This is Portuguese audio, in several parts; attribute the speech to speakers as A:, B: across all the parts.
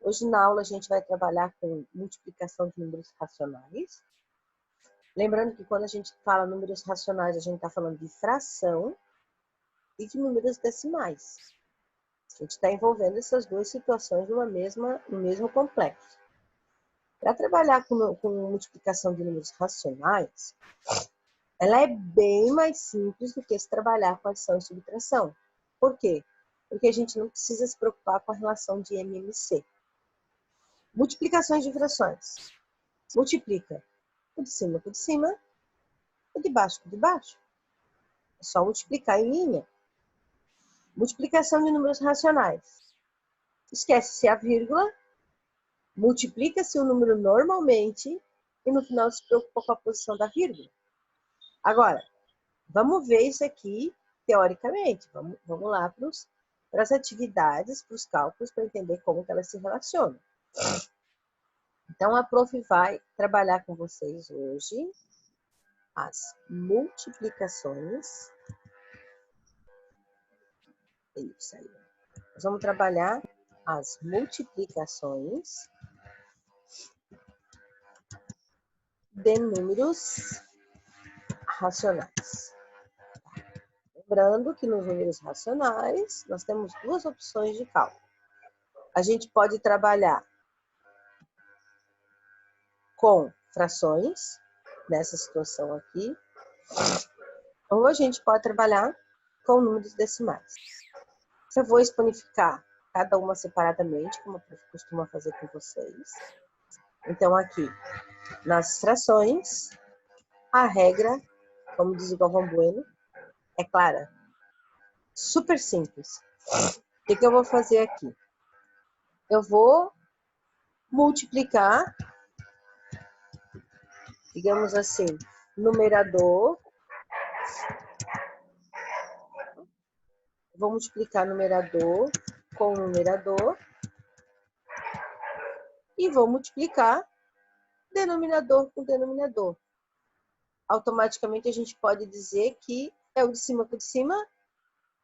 A: Hoje na aula a gente vai trabalhar com multiplicação de números racionais. Lembrando que quando a gente fala números racionais, a gente está falando de fração e de números decimais. A gente está envolvendo essas duas situações no mesmo complexo. Para trabalhar com multiplicação de números racionais, ela é bem mais simples do que se trabalhar com adição e subtração. Por quê? Porque a gente não precisa se preocupar com a relação de MMC. Multiplicações de frações. Multiplica o de cima com o de cima, o de baixo com o de baixo. É só multiplicar em linha. Multiplicação de números racionais. Esquece-se a vírgula, multiplica-se o número normalmente e no final se preocupa com a posição da vírgula. Agora, vamos ver isso aqui teoricamente. Vamos lá para as atividades, para os cálculos, para entender como que elas se relacionam. Então, a prof vai trabalhar com vocês hoje as multiplicações. Isso aí. Nós vamos trabalhar as multiplicações de números racionais. Lembrando que nos números racionais, nós temos duas opções de cálculo. A gente pode trabalhar com frações, nessa situação aqui, ou a gente pode trabalhar com números decimais. Eu vou espanificar cada uma separadamente, como eu costumo fazer com vocês. Então, aqui, nas frações, a regra, como diz o Galvão Bueno, é clara. Super simples. O que eu vou fazer aqui? Eu vou multiplicar, digamos assim, numerador. Vou multiplicar numerador com numerador. E vou multiplicar denominador com denominador. Automaticamente a gente pode dizer que é o de cima com o de cima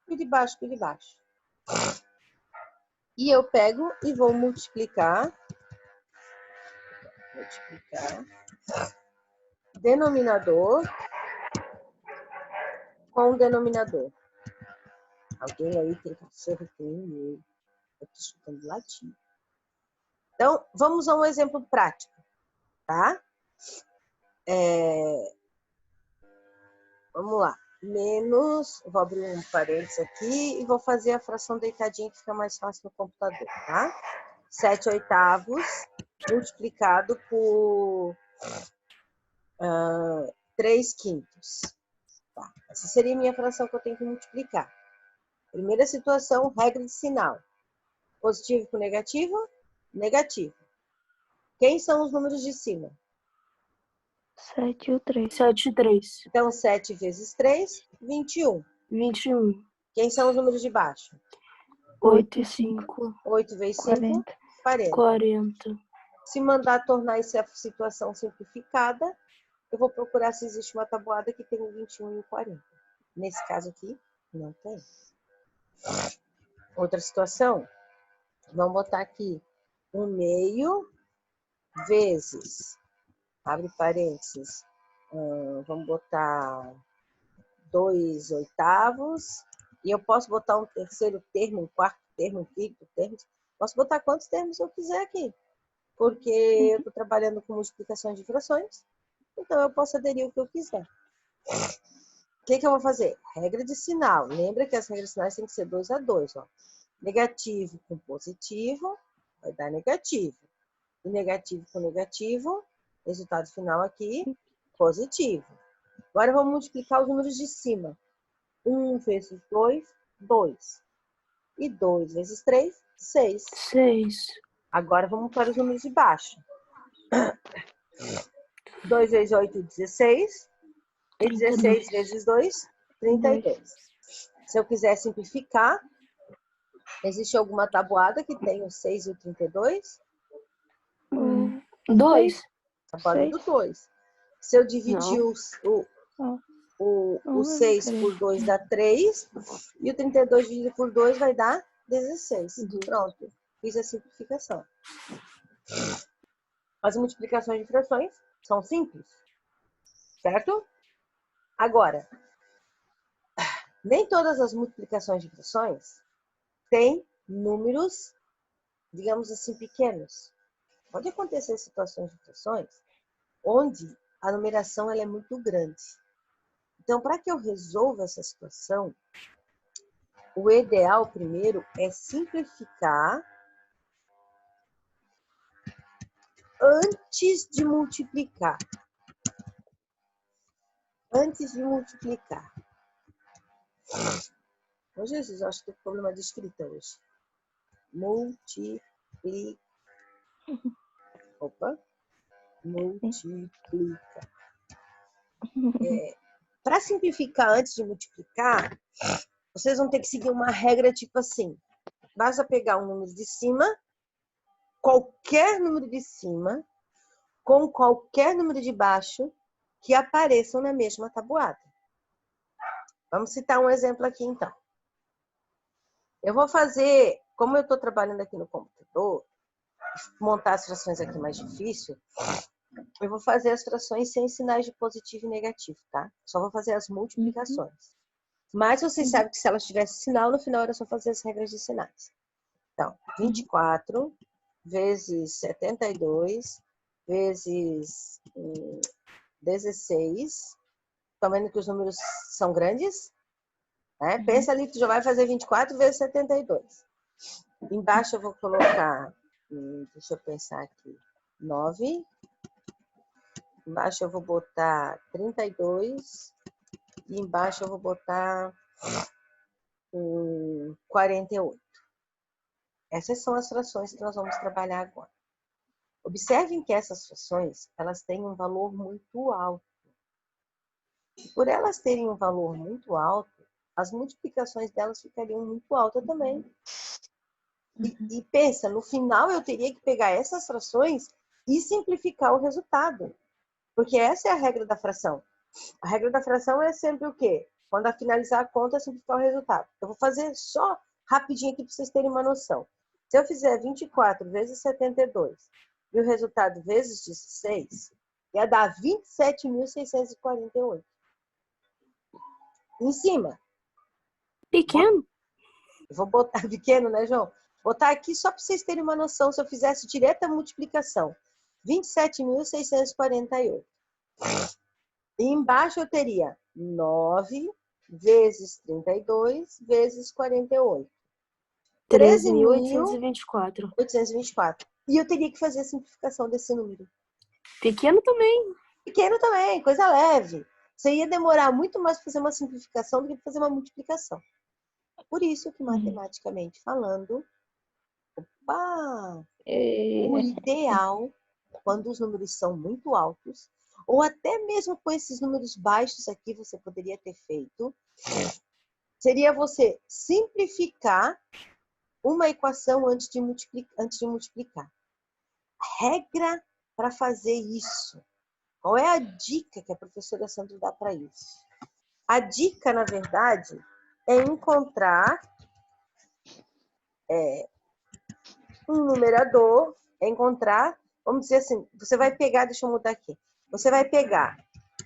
A: e o de baixo com o de baixo. E eu pego e vou multiplicar denominador com denominador. Alguém aí tem cachorro, tem eu estou escutando latim. Então, vamos a um exemplo prático, tá? Vamos lá. Menos, vou abrir um parênteses aqui e vou fazer a fração deitadinha que fica mais fácil no computador, tá? 7/8 multiplicado por 3/5. Tá. Essa seria a minha fração que eu tenho que multiplicar. Primeira situação, regra de sinal. Positivo com negativo, negativo. Quem são os números de cima?
B: 7 e o 3. 7 e 3.
A: Então, 7 vezes 3, 21.
B: 21.
A: Quem são os números de baixo?
B: 8 e 5.
A: 8 vezes 5, 40.
B: 40.
A: Se mandar tornar essa situação simplificada, eu vou procurar se existe uma tabuada que tenha 21 e 40. Nesse caso aqui, não tem. Outra situação, vamos botar aqui 1/2 vezes, abre parênteses, vamos botar 2/8, e eu posso botar um terceiro termo, um quarto termo, um quinto termo, posso botar quantos termos eu quiser aqui, porque eu estou trabalhando com multiplicações de frações, então eu posso aderir o que eu quiser. O que eu vou fazer? Regra de sinal. Lembra que as regras de sinais têm que ser 2/2, ó. Negativo com positivo vai dar negativo. E negativo com negativo, resultado final aqui, positivo. Agora vamos multiplicar os números de cima. 1 vezes 2, 2. E 2 vezes 3, 6.
B: 6.
A: Agora vamos para os números de baixo. 2 vezes 8, 16. E 16 vezes 2, 32. Se eu quiser simplificar, existe alguma tabuada que tem o 6 e o 32?
B: 2.
A: Tabuada do 2. Se eu dividir o 6 por 2 dá 3. E o 32 dividido por 2 vai dar 16. Pronto. fiz a simplificação. As multiplicações de frações são simples, certo? Agora, nem todas as multiplicações de frações têm números, digamos assim, pequenos. Pode acontecer situações de frações onde a numeração ela é muito grande. Então, para que eu resolva essa situação, o ideal primeiro é simplificar antes de multiplicar. Antes de multiplicar. Ô, Jesus, eu acho que tem problema de escrita hoje. Multiplica. Opa. Multiplica. Para simplificar antes de multiplicar, vocês vão ter que seguir uma regra tipo assim. Basta pegar um número de cima, qualquer número de cima, com qualquer número de baixo que apareçam na mesma tabuada. Vamos citar um exemplo aqui, então. Eu vou fazer, como eu estou trabalhando aqui no computador, montar as frações aqui é mais difícil, eu vou fazer as frações sem sinais de positivo e negativo, tá? Só vou fazer as multiplicações. Mas vocês sabem que se elas tivessem sinal, no final era só fazer as regras de sinais. Então, 24 vezes 72 vezes 16. Estão vendo que os números são grandes? Né? Pensa ali que já vai fazer 24 vezes 72. Embaixo eu vou colocar, deixa eu pensar aqui, 9. Embaixo eu vou botar 32. E embaixo eu vou botar 48. Essas são as frações que nós vamos trabalhar agora. Observem que essas frações, elas têm um valor muito alto. E por elas terem um valor muito alto, as multiplicações delas ficariam muito altas também. E pensa, no final eu teria que pegar essas frações e simplificar o resultado. Porque essa é a regra da fração. A regra da fração é sempre o quê? Quando a finalizar a conta, simplificar o resultado. Eu vou fazer só rapidinho aqui para vocês terem uma noção. Se eu fizer 24 vezes 72 e o resultado vezes 16, ia dar 27.648. Em cima.
B: Pequeno?
A: Vou botar pequeno, né, João? Vou botar aqui só para vocês terem uma noção. Se eu fizesse direta multiplicação, 27.648. E embaixo eu teria 9 vezes 32 vezes 48.
B: 13.824.
A: 13.824. E eu teria que fazer a simplificação desse número.
B: Pequeno também.
A: Pequeno também, coisa leve. Você ia demorar muito mais para fazer uma simplificação do que para fazer uma multiplicação. Por isso que, matematicamente falando, o ideal, quando os números são muito altos, ou até mesmo com esses números baixos aqui você poderia ter feito, seria você simplificar uma equação antes de multiplicar. A regra para fazer isso. Qual é a dica que a professora Sandra dá para isso? A dica, na verdade, é encontrar um numerador, vamos dizer assim, você vai pegar, deixa eu mudar aqui, você vai pegar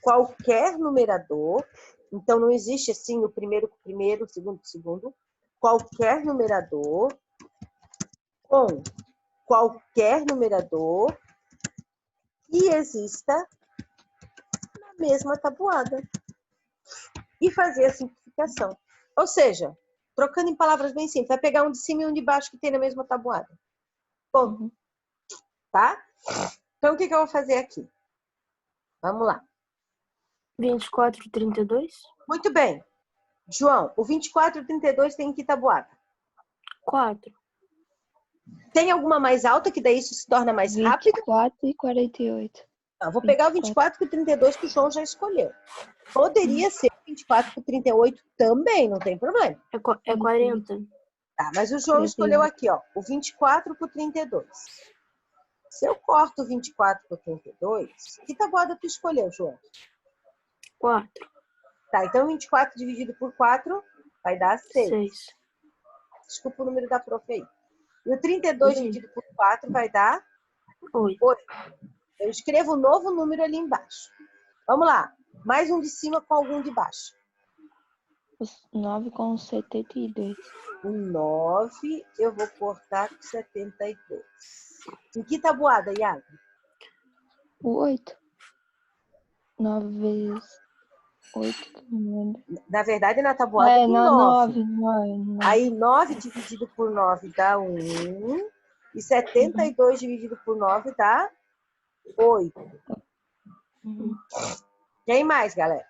A: qualquer numerador, então não existe assim o primeiro com o primeiro, o segundo com o segundo, qualquer numerador com qualquer numerador que exista na mesma tabuada e fazer a simplificação. Ou seja, trocando em palavras bem simples, vai pegar um de cima e um de baixo que tem na mesma tabuada. Bom, tá? Então, o que eu vou fazer aqui? Vamos lá.
B: 24, 32?
A: Muito bem. João, o 24 e o 32 tem que tabuada?
B: 4.
A: Tem alguma mais alta que daí isso se torna mais rápido?
C: 24 e 48.
A: Não, vou pegar o 24 com o 32 que o João já escolheu. Poderia ser 24 com 38 também, não tem problema.
B: É 40.
A: Tá, mas o João escolheu aqui, ó, o 24 com o 32. Se eu corto o 24 com o 32, que tabuada tu escolheu, João?
B: 4.
A: Tá, então 24 dividido por 4 vai dar 6.
B: 6.
A: Desculpa o número da prof aí. E o 32 dividido por 4 vai dar
B: 8.
A: 8. Eu escrevo um novo número ali embaixo. Vamos lá. Mais um de cima com algum de baixo.
B: 9 com 72.
A: O 9 eu vou cortar com 72. Em que tabuada, Iago?
B: O 8. 9 vezes 8.
A: Na verdade, na tabuada do
B: na
A: 9.
B: 9.
A: Aí, 9 dividido por 9 dá 1. E 72 dividido por 9 dá 8. Quem mais, galera?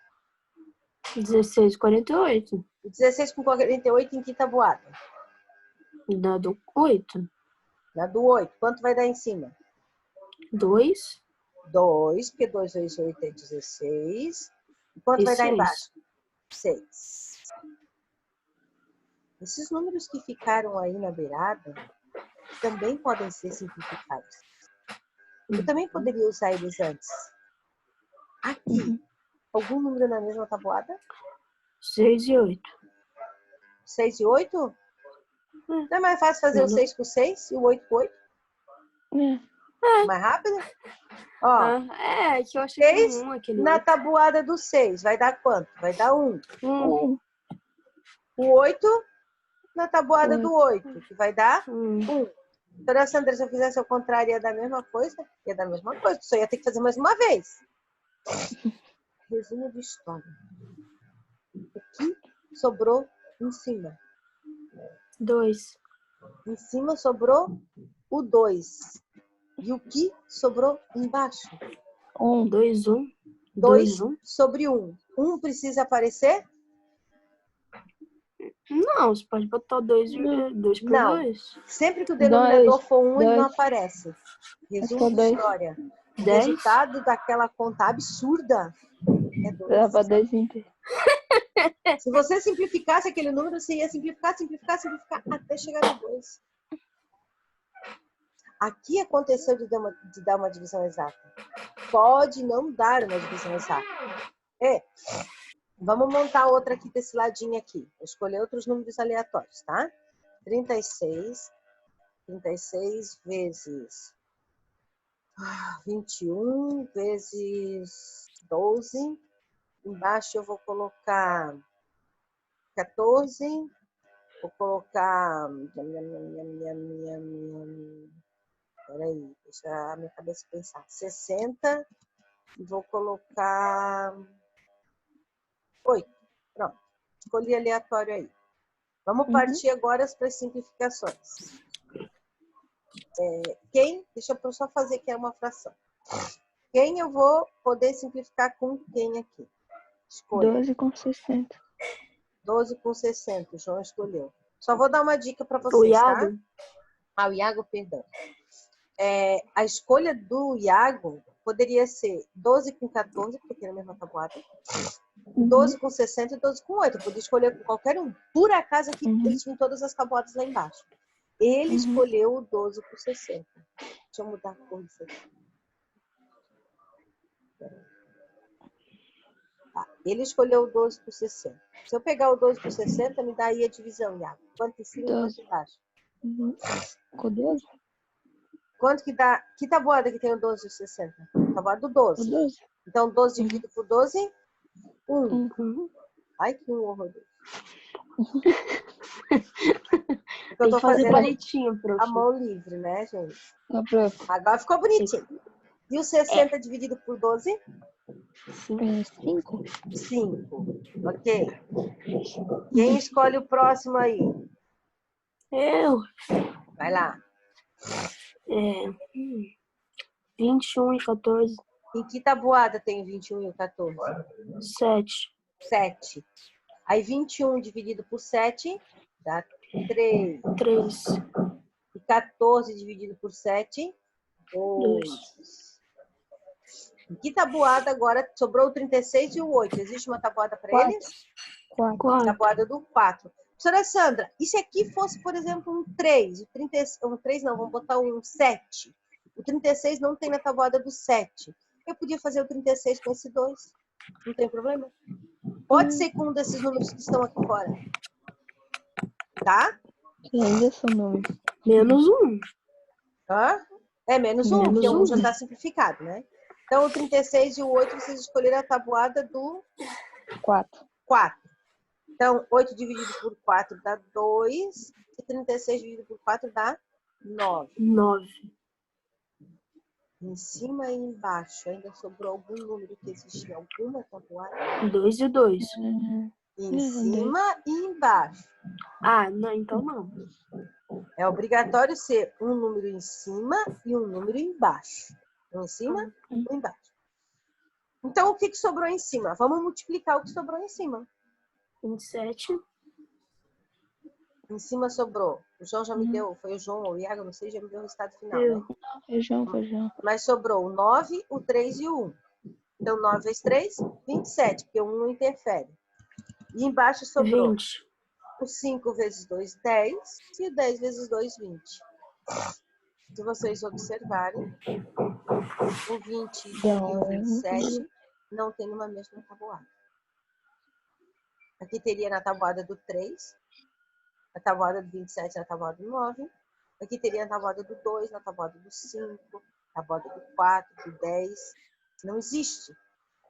B: 16, 48.
A: 16 com 48 em que tabuada?
B: Dado 8.
A: Na do 8. Quanto vai dar em cima?
B: 2.
A: 2, porque 2 vezes 8 é 16. E quanto vai dar embaixo? 6. Esses números que ficaram aí na beirada também podem ser simplificados. Eu também poderia usar eles antes. Aqui, algum número na mesma tabuada?
B: 6 e 8.
A: 6 e 8? Não é mais fácil fazer o 6 com 6 e o 8 com 8? Mais rápido? Ó,
B: Que eu achei que
A: 6
B: era 1 aquele
A: na
B: 8.
A: tabuada do 6 vai dar quanto? Vai dar 1. O 8 na tabuada do 8, que vai dar 1. Então, a Sandra, se eu fizesse ao contrário, ia dar a mesma coisa? Ia dar a mesma coisa, só ia ter que fazer mais uma vez. Resumo de história. O que sobrou em cima?
B: 2.
A: Em cima sobrou o 2. E o que sobrou embaixo?
B: 1, 2, 1.
A: 2
B: 1.
A: sobre 1. 1 precisa aparecer?
B: Não, você pode botar 2 por
A: Não.
B: 2.
A: Sempre que o denominador for 1, ele não aparece. Resumo de
B: 2.
A: história. O
B: 10.
A: resultado daquela conta absurda é 2.
B: Dá pra 2 inteiros.
A: Se você simplificasse aquele número, você ia simplificar até chegar no 2. Aqui aconteceu de dar uma divisão exata. Pode não dar uma divisão exata. Vamos montar outra aqui desse ladinho aqui. Vou escolher outros números aleatórios, tá? 36 vezes 21 vezes 12. Embaixo eu vou colocar 14. Vou colocar... Peraí, deixa a minha cabeça pensar. 60. E vou colocar 8. Pronto. Escolhi aleatório aí. Vamos partir agora para as simplificações. Deixa eu só fazer aqui uma fração. Quem eu vou poder simplificar com quem aqui? Escolha.
B: 12 com 60.
A: 12 com 60. O João escolheu. Só vou dar uma dica para vocês,
B: O Iago?
A: tá? O Iago, perdão. A escolha do Iago poderia ser 12 com 14, porque tem a mesma tabuada. 12 com 60 e 12 com 8. Eu podia escolher qualquer um. Por acaso aqui eles tinham todas as tabuadas lá embaixo. Ele escolheu o 12 com 60. Deixa eu mudar a cor disso aqui. Tá. Ele escolheu o 12 por 60. Se eu pegar o 12 por 60, me dá aí a divisão, Iago. Quanto em cima e quanto embaixo?
B: Com 12?
A: Quanto que dá? Que tabuada que tem o 12 por 60? Tabuada do 12.
B: 12.
A: Então, 12 dividido por 12, 1. Ai, que horroroso. Eu tô
B: fazer
A: fazendo
B: palitinho, prof.
A: a mão livre, né, gente?
B: Tá, prof.
A: Agora ficou bonitinho. E o 60 dividido por 12?
B: 5.
A: 5. Ok. Quem escolhe o próximo aí?
B: Eu.
A: Vai lá.
B: 21 e 14.
A: Em que tabuada tem o 21 e o 14?
B: 7.
A: 7. Aí 21 dividido por 7 dá 3.
B: 3.
A: E 14 dividido por 7, 2. Em que tabuada agora sobrou o 36 e o 8? Existe uma tabuada para eles?
B: 4.
A: Tabuada do 4. Professora Sandra, e se aqui fosse, por exemplo, um 3? Um 3 não, vamos botar um 7. O 36 não tem na tabuada do 7. Eu podia fazer o 36 com esse 2. Não tem problema? Pode ser com um desses números que estão aqui fora. Tá?
B: Que ainda são números. Menos 1.
A: Hã? É menos 1, porque
B: Menos
A: 1 já
B: um.
A: está simplificado, né? Então, o 36 e o 8, vocês escolheram a tabuada do
B: 4.
A: 4. Então, 8 dividido por 4 dá 2. E 36 dividido por 4 dá 9.
B: 9.
A: Em cima e embaixo, ainda sobrou algum número que existia alguma tabuada?
B: 2 e 2.
A: Em cima e embaixo.
B: Ah, não, então não.
A: É obrigatório ser um número em cima e um número embaixo. Um em cima e um embaixo. Então, o que sobrou em cima? Vamos multiplicar o que sobrou em cima.
B: 27.
A: Em cima sobrou. O João já me deu, foi o João ou o Iago, não sei, já me deu o resultado final,
B: Eu.
A: né?
B: Feijão.
A: Mas sobrou o 9, o 3 e o 1. Então, 9 vezes 3, 27, porque o 1 não interfere. E embaixo sobrou
B: 20.
A: o 5 vezes 2, 10, e o 10 vezes 2, 20. Se vocês observarem, o 20 e o 27 não tem uma mesma tabuada. Aqui teria na tabuada do 3, na tabuada do 27, na tabuada do 9. Aqui teria na tabuada do 2, na tabuada do 5, na tabuada do 4, do 10. Não existe.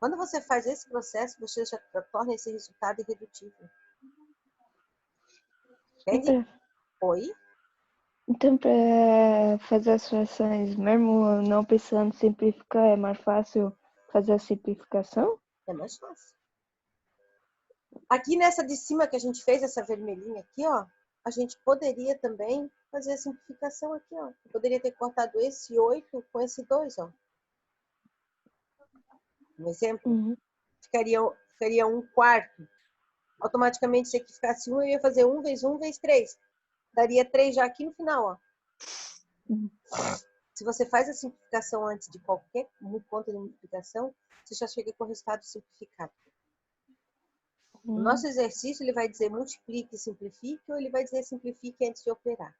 A: Quando você faz esse processo, você já torna esse resultado irredutível. Entende? Oi?
B: Então, para fazer as frações, mesmo não precisando simplificar, é mais fácil fazer a simplificação?
A: É mais fácil. Aqui nessa de cima que a gente fez, essa vermelhinha aqui, ó, a gente poderia também fazer a simplificação aqui, ó. Eu poderia ter cortado esse 8 com esse 2, ó. Um exemplo. Ficaria 1/4. Automaticamente, se aqui ficasse 1, eu ia fazer 1 vezes 1 vezes 3. Daria 3 já aqui no final, ó. Se você faz a simplificação antes de qualquer conta de multiplicação, você já chega com o resultado simplificado. O nosso exercício, ele vai dizer multiplique e simplifique, ou ele vai dizer simplifique antes de operar.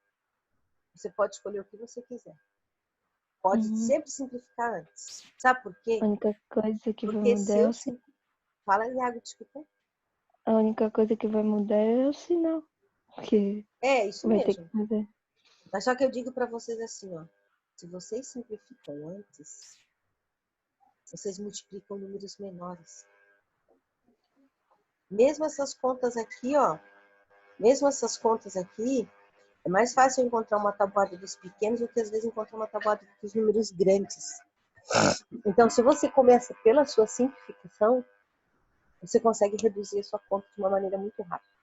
A: Você pode escolher o que você quiser. Pode sempre simplificar antes. Sabe por quê?
B: A única coisa que vai
A: Porque
B: mudar é o sinal.
A: Fala, Iago, desculpa.
B: A única coisa que vai mudar é o sinal. Que
A: é, isso
B: vai
A: mesmo.
B: ter que fazer.
A: Mas só que eu digo para vocês assim, ó. Se vocês simplificam antes, vocês multiplicam números menores. Mesmo essas contas aqui, ó. Mesmo essas contas aqui, é mais fácil encontrar uma tabuada dos pequenos do que às vezes encontrar uma tabuada dos números grandes. Então, se você começa pela sua simplificação, você consegue reduzir a sua conta de uma maneira muito rápida.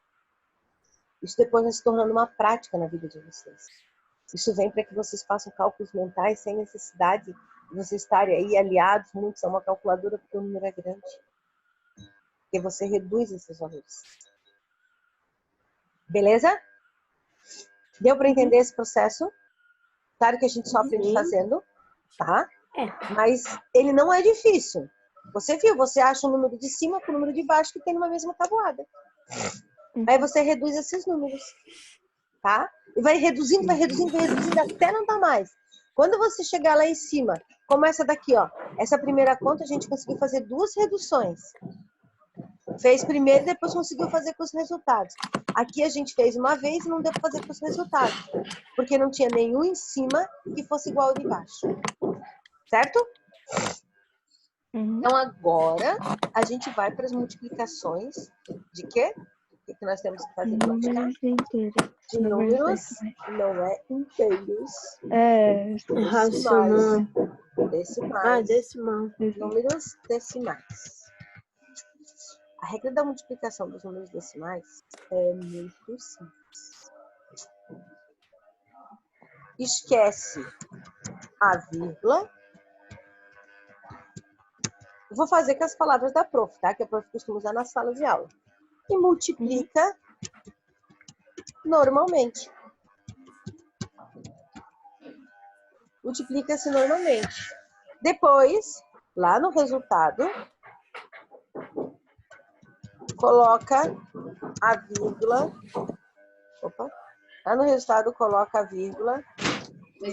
A: Isso depois vai se tornando uma prática na vida de vocês. Isso vem para que vocês façam cálculos mentais sem necessidade de vocês estarem aí aliados muitos a uma calculadora porque o número é grande. Porque você reduz esses valores. Beleza? Deu para entender esse processo? Claro que a gente só aprende fazendo, tá? Mas ele não é difícil. Você viu, você acha o número de cima com o número de baixo que tem numa mesma tabuada. Aí você reduz esses números, tá? E vai reduzindo até não dar mais. Quando você chegar lá em cima, como essa daqui, ó. Essa primeira conta a gente conseguiu fazer 2 reduções. Fez primeiro e depois conseguiu fazer com os resultados. Aqui a gente fez uma vez e não deu para fazer com os resultados. Porque não tinha nenhum em cima que fosse igual ao de baixo. Certo? Então agora a gente vai para as multiplicações de quê? O que nós temos que fazer?
B: Números inteiros.
A: De números, não é inteiros.
B: É, racional.
A: Decimais.
B: Ah, decimal.
A: Números decimais. A regra da multiplicação dos números decimais é muito simples. Esquece a vírgula. Eu vou fazer com as palavras da prof, tá? Que a prof costuma usar na sala de aula. E multiplica normalmente. Multiplica-se normalmente. Depois, lá no resultado, coloca a vírgula. Lá no resultado, coloca a vírgula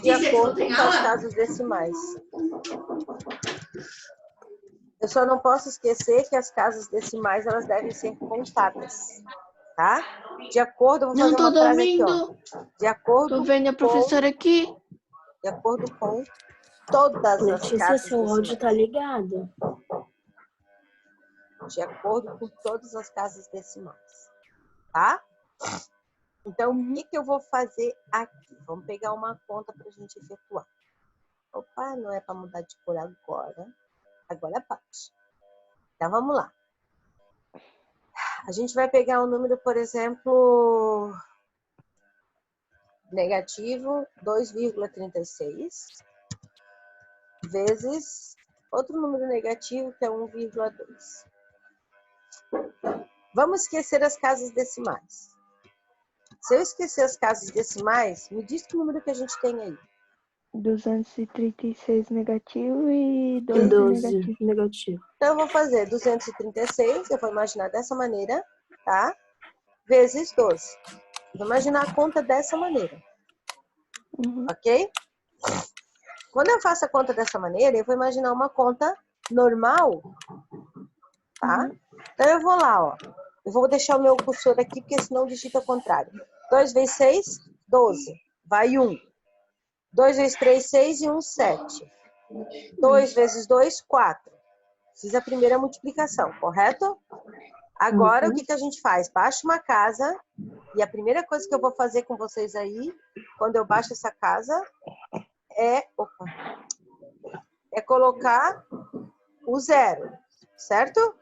A: de acordo com as casas decimais. Eu só não posso esquecer que as casas decimais elas devem ser contadas. tá? De acordo, eu vou fazer
C: Não tô
A: uma frase aqui, ó.
C: dormindo.
A: De acordo
C: Tô vendo a professora aqui.
A: de acordo com todas as
D: Letícia,
A: casas
D: seu áudio tá
A: decimais.
D: ligado.
A: De acordo com todas as casas decimais, tá? Então, o que eu vou fazer aqui? Vamos pegar uma conta para a gente efetuar. Opa, não é para mudar de cor agora. Agora pode. Então, vamos lá. A gente vai pegar um número, por exemplo, negativo 2,36 vezes outro número negativo, que é 1,2. Vamos esquecer as casas decimais. Se eu esquecer as casas decimais, me diz que número que a gente tem aí.
B: 236 negativo e 12
D: 12
B: negativo.
D: negativo.
A: Então, eu vou fazer 236, eu vou imaginar dessa maneira, tá? Vezes 12. Vou imaginar a conta dessa maneira, ok? Quando eu faço a conta dessa maneira, eu vou imaginar uma conta normal, tá? Então, eu vou lá, ó. Eu vou deixar o meu cursor aqui, porque senão digita ao contrário. 2 vezes 6, 12. Vai 1. 2 vezes 3, 6 e 1, 7. 2 vezes 2, 4. Fiz a primeira multiplicação, correto? Agora, o que a gente faz? Baixa uma casa, e a primeira coisa que eu vou fazer com vocês aí, quando eu baixo essa casa, é colocar o 0, certo?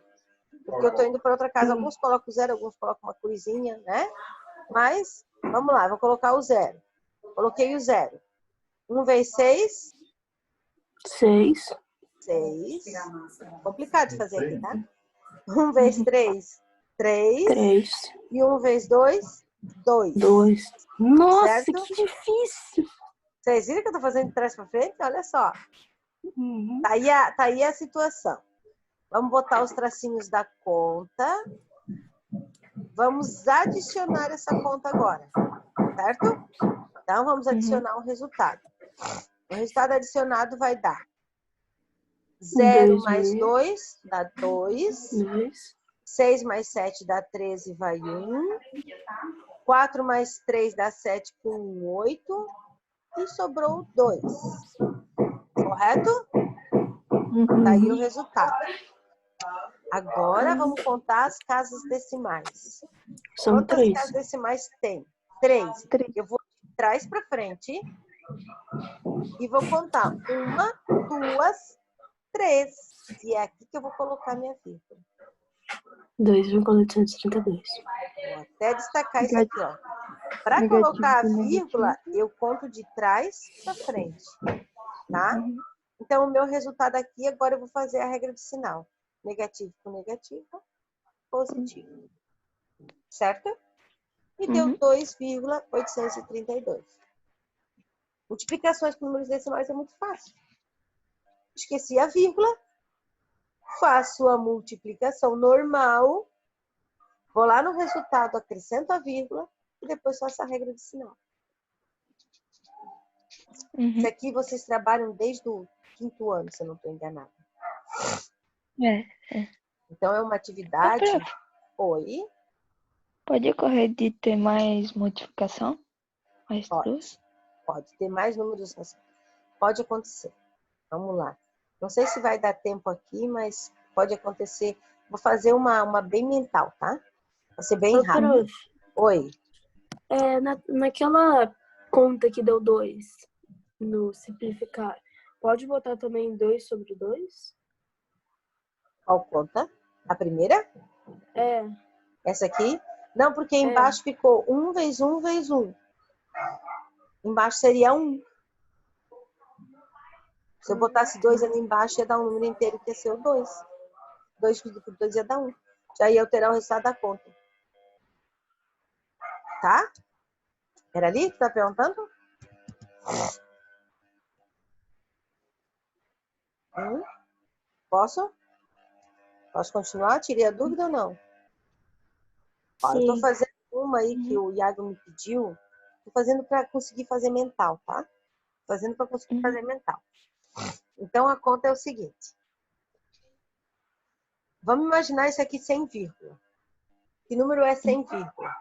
A: Porque eu estou indo para outra casa, alguns colocam o 0, alguns colocam uma cruzinha, né? Mas, vamos lá, vou colocar o 0. Coloquei o 0. 1 vezes 6,
D: 6.
A: 6. Complicado de fazer aqui, tá? 1 vezes 3, 3.
D: 3.
A: E 1 vezes 2, 2.
D: 2. Nossa,
A: Certo?
D: que difícil.
A: Vocês viram que eu tô fazendo de trás para frente? Olha só.
D: Uhum.
A: Tá aí a situação. Vamos botar os tracinhos da conta. Vamos adicionar essa conta agora. Certo? Então, vamos adicionar o resultado. O resultado adicionado vai dar 0 mais 2 dá 2.
D: 2.
A: 6 mais 7 dá 13, vai 1. 4 mais 3 dá 7 com 8. E sobrou 2. Correto? Tá aí o resultado. Agora vamos contar as casas decimais.
D: São
A: Quantas
D: 3.
A: casas decimais tem? 3.
B: Três.
A: Eu vou de trás para frente e vou contar 1, 2, 3. E é aqui que eu vou colocar minha vírgula.
D: 2,832.
A: Vou até destacar isso aqui, ó. Para
B: Negativo
A: colocar a
B: com
A: vírgula,
B: negativo.
A: eu conto de trás para frente, tá? Então, o meu resultado aqui, agora eu vou fazer a regra de sinal. Negativo com negativo, positivo. Certo? E deu 2,832. Multiplicações por números decimais é muito fácil. Esqueci a vírgula, faço a multiplicação normal, vou lá no resultado, acrescento a vírgula e depois faço a regra de sinal. Isso aqui vocês trabalham desde o 5º ano, se eu não estou enganada. Então, é uma atividade... Oi?
B: Pode ocorrer de ter mais multiplicação? Mais duas?
A: Pode ter mais números. Pode acontecer. Vamos lá. Não sei se vai dar tempo aqui, mas pode acontecer. Vou fazer uma bem mental, tá? Vai ser bem rápido. Oi.
D: Naquela conta que deu 2 no simplificar, pode botar também 2 sobre 2?
A: Qual conta? A primeira?
D: É.
A: Essa aqui? Não, porque embaixo ficou 1 vezes 1 vezes 1. Embaixo seria 1. Se eu botasse 2 ali embaixo, ia dar um número inteiro que ia ser o 2. 2 dividido por 2 ia dar 1. Já ia alterar o resultado da conta. Tá? Era ali que tá perguntando? Posso? Posso continuar? Tirei a dúvida ou não? Ó, eu tô fazendo uma aí que o Iago me pediu. Tô fazendo para conseguir fazer mental, tá? Fazendo para conseguir fazer mental. Então, a conta é o seguinte. Vamos imaginar isso aqui sem vírgula. Que número é sem vírgula?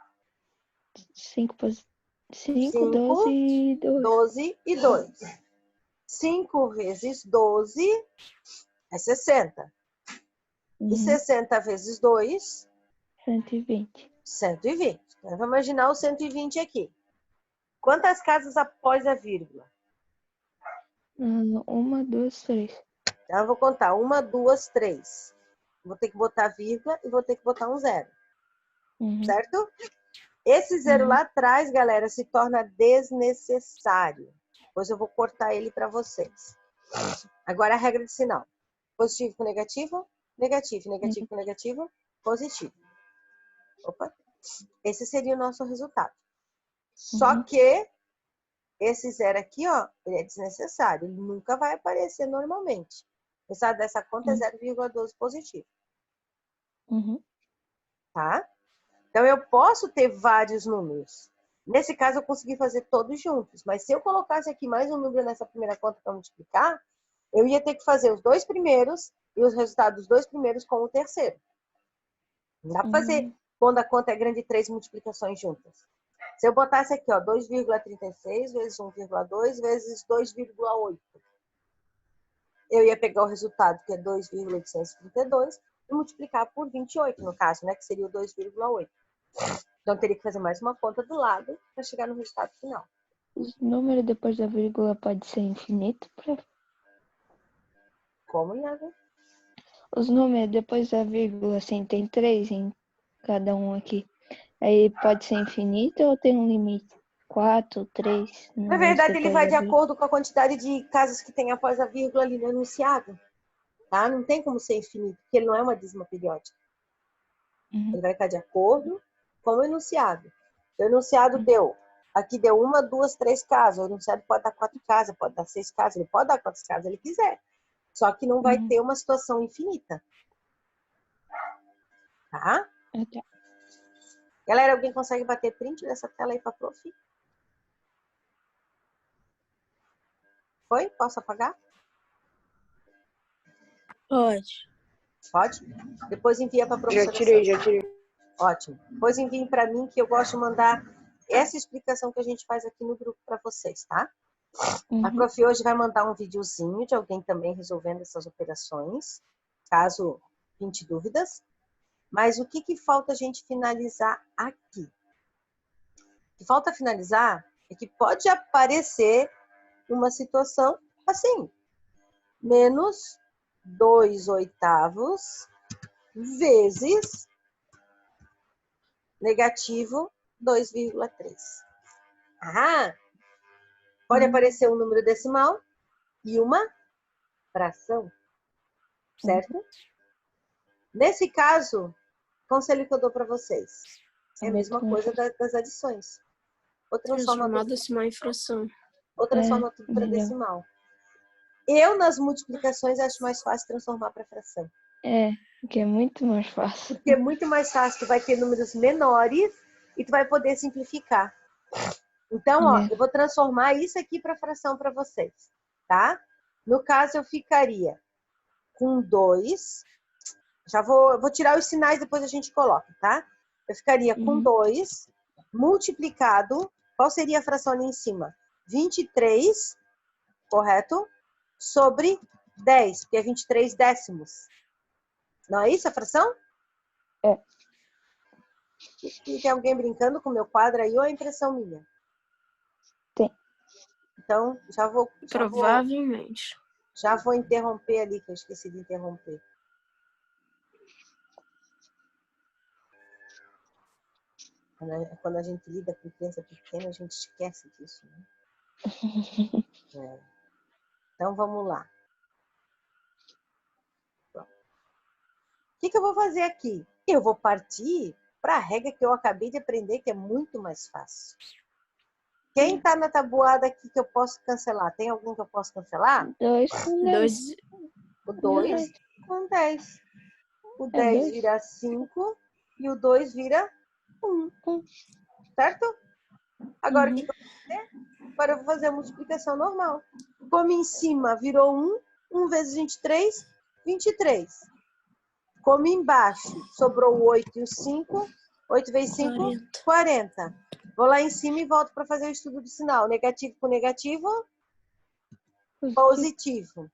B: 5,
A: 5,
B: 12 e 2.
A: 12 e 2. 5 vezes 12 é 60. E 60 vezes 2?
B: 120.
A: 120. Então, vamos imaginar o 120 aqui. Quantas casas após a vírgula?
B: 1, 2, 3.
A: Então, eu vou contar. 1, 2, 3. Vou ter que botar vírgula e vou ter que botar um zero. Certo? Esse zero lá atrás, galera, se torna desnecessário. Depois eu vou cortar ele para vocês. Agora a regra de sinal. Positivo com negativo, negativo, negativo com negativo, positivo. Opa. Esse seria o nosso resultado. Só que esse zero aqui, ó, ele é desnecessário. Ele nunca vai aparecer normalmente. O resultado dessa conta é 0,12 positivo. Tá? Então, eu posso ter vários números. Nesse caso, eu consegui fazer todos juntos. Mas se eu colocasse aqui mais um número nessa primeira conta para multiplicar, eu ia ter que fazer os dois primeiros e os resultados dos dois primeiros com o terceiro. Não dá para fazer quando a conta é grande 3 multiplicações juntas. Se eu botasse aqui, ó, 2,36 vezes 1,2 vezes 2,8. Eu ia pegar o resultado, que é 2,832, e multiplicar por 28, no caso, né? Que seria o 2,8. Então, teria que fazer mais uma conta do lado para chegar no resultado final.
B: Os números depois da vírgula pode ser infinito?
A: Como, Iago?
B: Os números depois da vírgula, assim, tem 3 em cada um aqui. Aí pode ser infinito ou tem um limite? 4, 3?
A: Na verdade, ele vai de acordo com a quantidade de casas que tem após a vírgula ali no enunciado. Tá? Não tem como ser infinito, porque ele não é uma dízima periódica. Ele vai ficar de acordo com o enunciado. O enunciado deu, aqui deu 1, 2, 3 casas. O enunciado pode dar 4 casas, pode dar 6 casas, ele pode dar quantas casas ele quiser. Só que não vai ter uma situação infinita. Tá? Galera, alguém consegue bater print dessa tela aí para a prof? Foi? Posso apagar?
D: Pode.
A: Pode? Depois envia para a professora.
D: Já tirei.
A: Ótimo. Depois enviem para mim que eu gosto de mandar essa explicação que a gente faz aqui no grupo para vocês, tá? A prof hoje vai mandar um videozinho de alguém também resolvendo essas operações, caso pinte dúvidas. Mas o que falta a gente finalizar aqui? O que falta finalizar é que pode aparecer uma situação assim, menos 2/8 vezes negativo 2,3. Pode aparecer um número decimal e uma fração, certo? Nesse caso, conselho que eu dou para vocês, é a mesma coisa das adições. Ou
D: transformar decimal em fração.
A: Ou transforma tudo para decimal. Eu, nas multiplicações, acho mais fácil transformar para fração.
B: Porque é muito mais fácil.
A: Porque é muito mais fácil, tu vai ter números menores e tu vai poder simplificar. Então, ó, eu vou transformar isso aqui para fração para vocês, tá? No caso, eu ficaria com 2. Já vou tirar os sinais, depois a gente coloca, tá? Eu ficaria com 2 multiplicado. Qual seria a fração ali em cima? 23, correto? Sobre 10, porque é 23 décimos. Não é isso a fração? Tem alguém brincando com o meu quadro aí ou é impressão minha?
B: Tem.
A: Então,
D: Provavelmente.
A: Já vou interromper ali, que eu esqueci de interromper. Quando a gente lida com criança pequena, a gente esquece disso, né? Então, vamos lá. O que eu vou fazer aqui? Eu vou partir para a regra que eu acabei de aprender, que é muito mais fácil. Quem está na tabuada aqui que eu posso cancelar? Tem algum que eu posso cancelar?
B: 2 com 10.
A: O 2 com 10. O 10 vira 5 e o 2 vira 1. Certo? Agora, o que eu vou fazer? Agora eu vou fazer a multiplicação normal. Como em cima virou 1, 1 vezes 23, 23. Como embaixo sobrou o 8 e o 5, 8 vezes 5, 40. Vou lá em cima e volto para fazer o estudo do sinal. Negativo com negativo, positivo.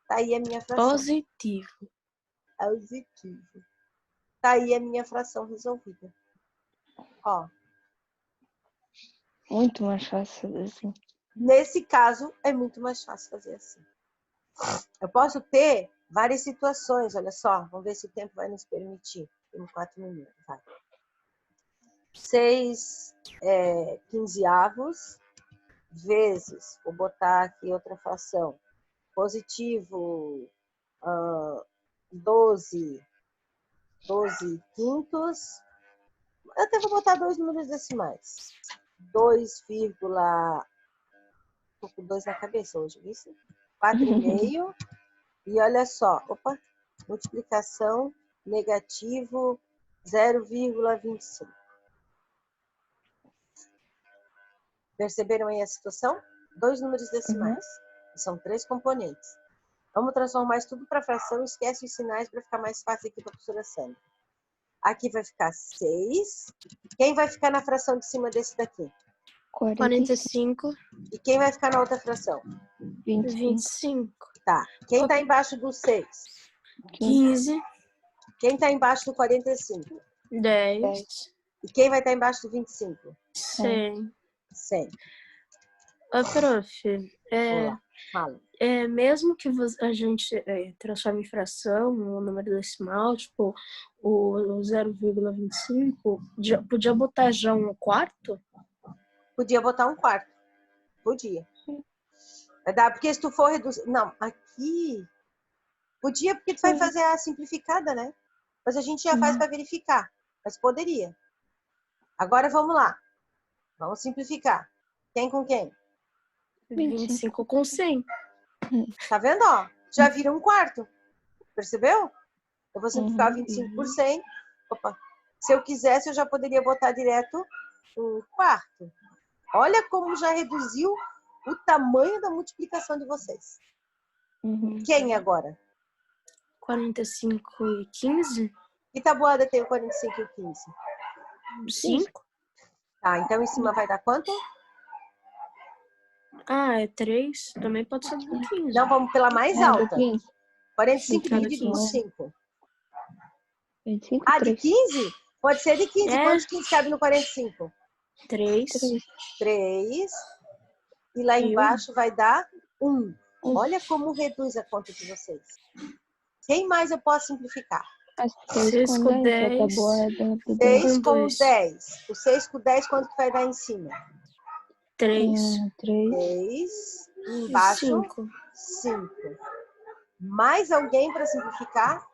A: Tá aí a minha fração.
D: Positivo.
A: Positivo. Tá aí a minha fração resolvida. Ó.
B: Muito mais fácil assim.
A: Nesse caso, é muito mais fácil fazer assim. Eu posso ter várias situações, olha só. Vamos ver se o tempo vai nos permitir. Temos 4 minutos, vai. 6 quinzeavos vezes, vou botar aqui outra fração, positivo 12 quintos. Eu até vou botar 2 números decimais. 2, tô com 2 na cabeça hoje, isso? 4,5. E olha só, opa, multiplicação negativo 0,25. Perceberam aí a situação? 2 números decimais. São 3 componentes. Vamos transformar isso tudo para fração. Esquece os sinais para ficar mais fácil aqui para a professora Sandra. Aqui vai ficar 6. Quem vai ficar na fração de cima desse daqui?
D: 45.
A: E quem vai ficar na outra fração?
D: 25.
A: Tá. Quem está embaixo do 6?
D: 15.
A: Quem está embaixo do 45?
D: 10.
A: E quem vai estar embaixo do 25?
D: 100.
A: 100.
D: Prof,
A: Olá, fala.
D: mesmo que a gente transforme em fração, um número decimal, tipo o 0,25, podia botar já um quarto?
A: Podia botar um quarto. Podia. Vai dar, porque se tu for reduzir... Não, aqui... Podia, porque tu vai fazer a simplificada, né? Mas a gente já faz para verificar. Mas poderia. Agora vamos lá. Vamos simplificar. Quem com quem?
D: 25 com 100.
A: Tá vendo, ó? Já vira um quarto. Percebeu? Eu vou simplificar 25 por 100. Opa. Se eu quisesse, eu já poderia botar direto um quarto. Olha como já reduziu o tamanho da multiplicação de vocês. Quem agora?
D: 45 e 15?
A: Que tabuada tem o 45 e o 15?
D: 5?
A: Tá, então em cima vai dar quanto?
D: Ah, é 3. Também pode ser do 15.
A: Não, vamos pela mais alta. 45
D: Cada
A: dividido por
D: 15.
A: 5.
B: 25,
A: Ah, de
B: 3.
A: 15? Pode ser de 15.
D: É.
A: Quantos 15 cabe no 45?
D: 3.
A: 3. E lá embaixo vai dar 1. Olha como reduz a conta de vocês. Quem mais eu posso simplificar?
B: 6 com 10.
A: 6 com
D: 2.
A: 10. O 6 com 10, quanto que vai dar em cima?
D: 3.
A: 3. Embaixo,
D: 5.
A: 5. Mais alguém para simplificar?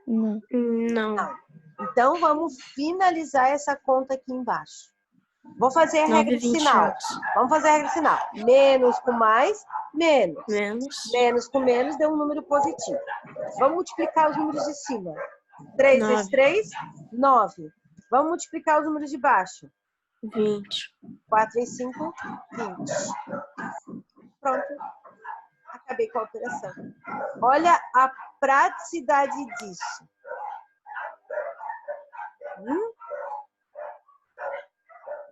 B: Não.
A: Não. Então, vamos finalizar essa conta aqui embaixo. Vou fazer a regra de sinal. Vamos fazer a regra de sinal. Menos com mais, menos. Menos com menos deu um número positivo. Vamos multiplicar os números de cima. 3 vezes 3, 9. Vamos multiplicar os números de baixo.
D: 20.
A: 4 vezes 5, 20. Pronto. Acabei com a operação. Olha a praticidade disso.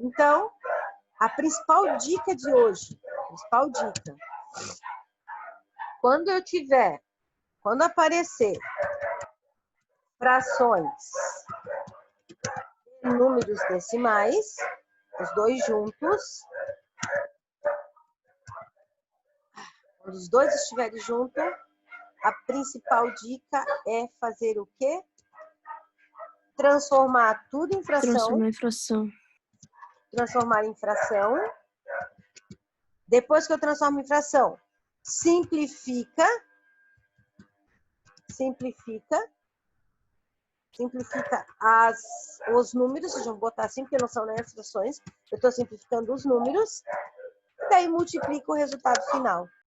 A: Então, a principal dica de hoje, quando aparecer frações em números decimais, os dois juntos, quando os dois estiverem juntos, a principal dica é fazer o quê? Transformar tudo em fração. Transformar em fração. Depois que eu transformo em fração, simplifica os números, eu já vou botar assim, porque não são nem as frações, eu estou simplificando os números, daí multiplico o resultado final.